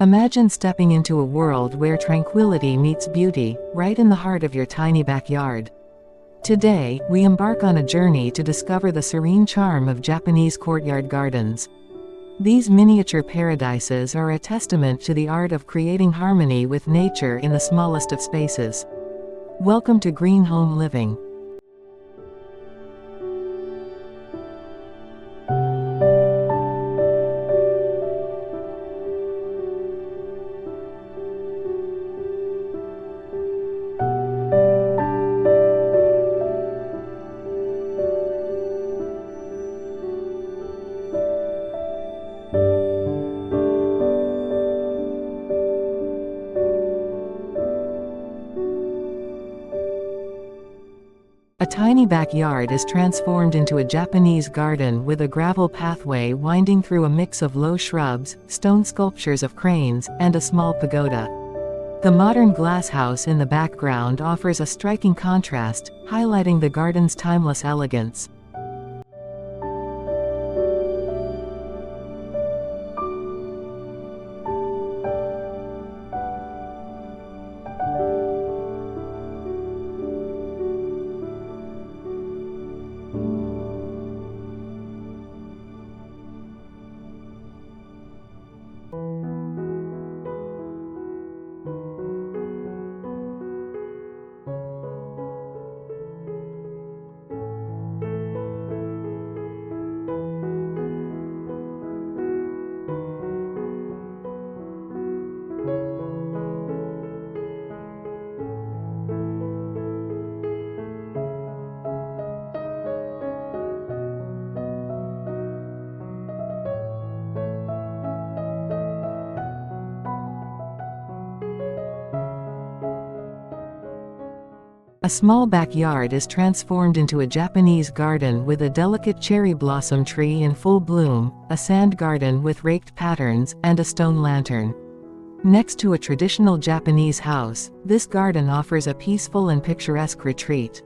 Imagine stepping into a world where tranquility meets beauty, right in the heart of your tiny backyard. Today, we embark on a journey to discover the serene charm of Japanese courtyard gardens. These miniature paradises are a testament to the art of creating harmony with nature in the smallest of spaces. Welcome to Green Home Living. A tiny backyard is transformed into a Japanese garden with a gravel pathway winding through a mix of low shrubs, stone sculptures of cranes, and a small pagoda. The modern glass house in the background offers a striking contrast, highlighting the garden's timeless elegance. A small backyard is transformed into a Japanese garden with a delicate cherry blossom tree in full bloom, a sand garden with raked patterns, and a stone lantern. Next to a traditional Japanese house, this garden offers a peaceful and picturesque retreat.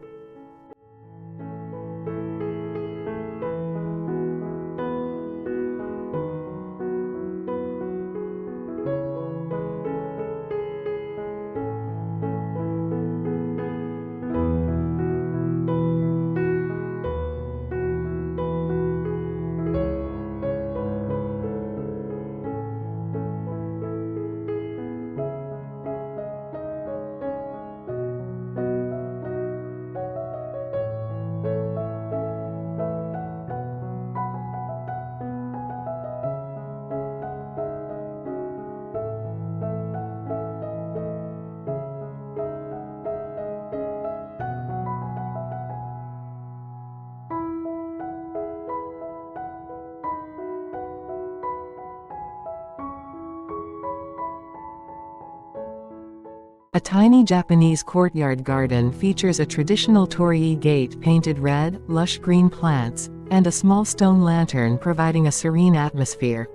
A tiny Japanese courtyard garden features a traditional torii gate painted red, lush green plants, and a small stone lantern providing a serene atmosphere.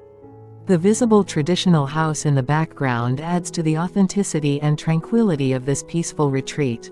The visible traditional house in the background adds to the authenticity and tranquility of this peaceful retreat.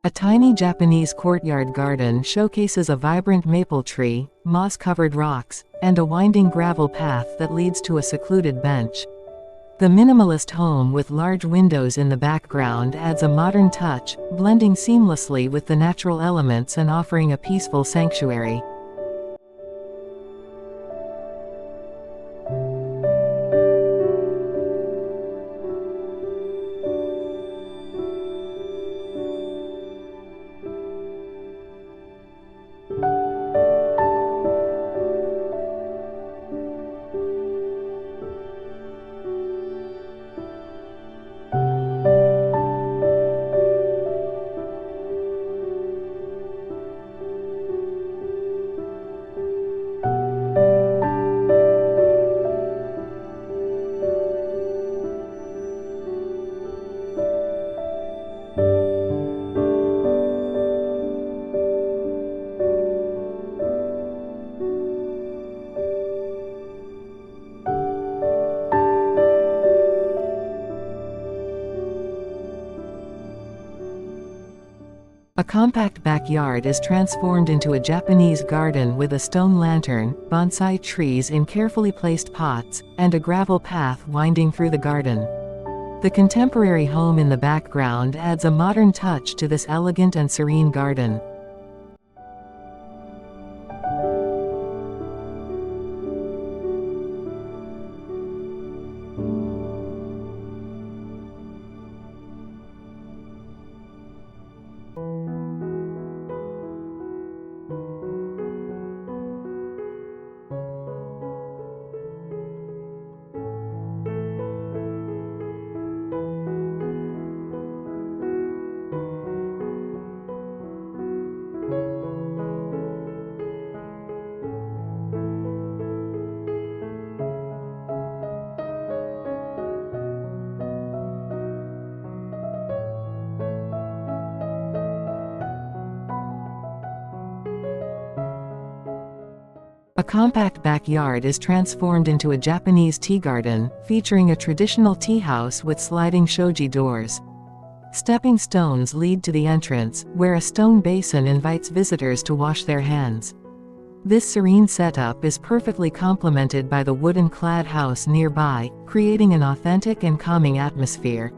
A tiny Japanese courtyard garden showcases a vibrant maple tree, moss-covered rocks, and a winding gravel path that leads to a secluded bench. The minimalist home with large windows in the background adds a modern touch, blending seamlessly with the natural elements and offering a peaceful sanctuary. A compact backyard is transformed into a Japanese garden with a stone lantern, bonsai trees in carefully placed pots, and a gravel path winding through the garden. The contemporary home in the background adds a modern touch to this elegant and serene garden. A compact backyard is transformed into a Japanese tea garden, featuring a traditional tea house with sliding shoji doors. Stepping stones lead to the entrance, where a stone basin invites visitors to wash their hands. This serene setup is perfectly complemented by the wooden-clad house nearby, creating an authentic and calming atmosphere.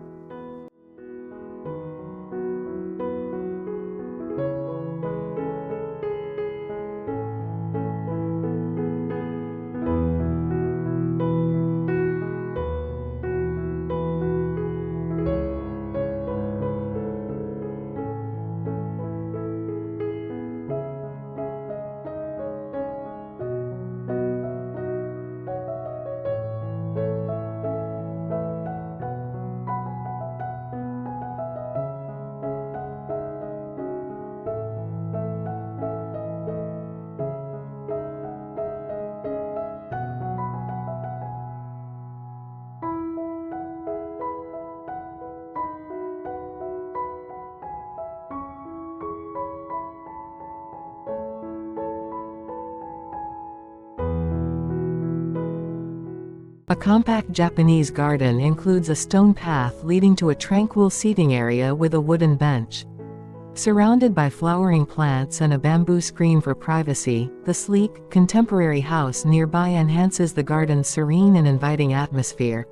A compact Japanese garden includes a stone path leading to a tranquil seating area with a wooden bench. Surrounded by flowering plants and a bamboo screen for privacy, the sleek, contemporary house nearby enhances the garden's serene and inviting atmosphere.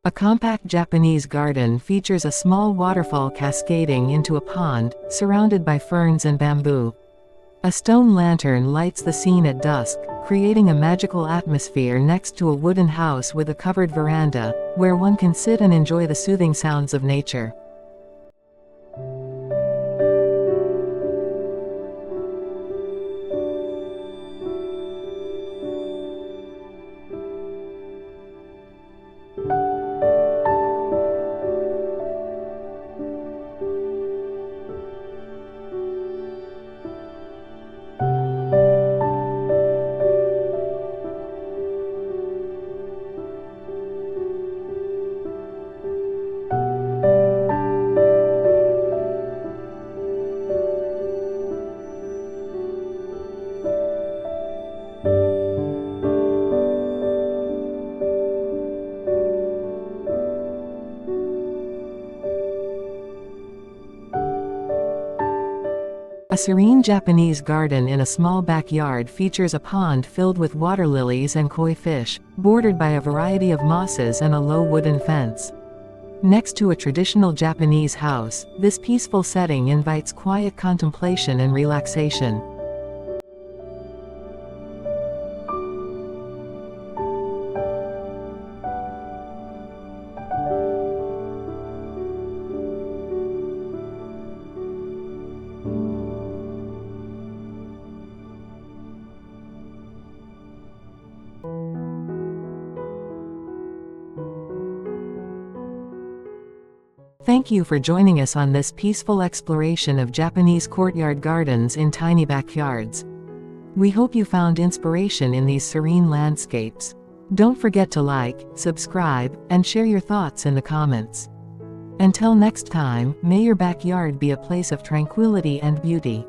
A compact Japanese garden features a small waterfall cascading into a pond, surrounded by ferns and bamboo. A stone lantern lights the scene at dusk, creating a magical atmosphere next to a wooden house with a covered veranda, where one can sit and enjoy the soothing sounds of nature. A serene Japanese garden in a small backyard features a pond filled with water lilies and koi fish, bordered by a variety of mosses and a low wooden fence. Next to a traditional Japanese house, this peaceful setting invites quiet contemplation and relaxation. Thank you for joining us on this peaceful exploration of Japanese courtyard gardens in tiny backyards. We hope you found inspiration in these serene landscapes. Don't forget to like, subscribe, and share your thoughts in the comments. Until next time, may your backyard be a place of tranquility and beauty.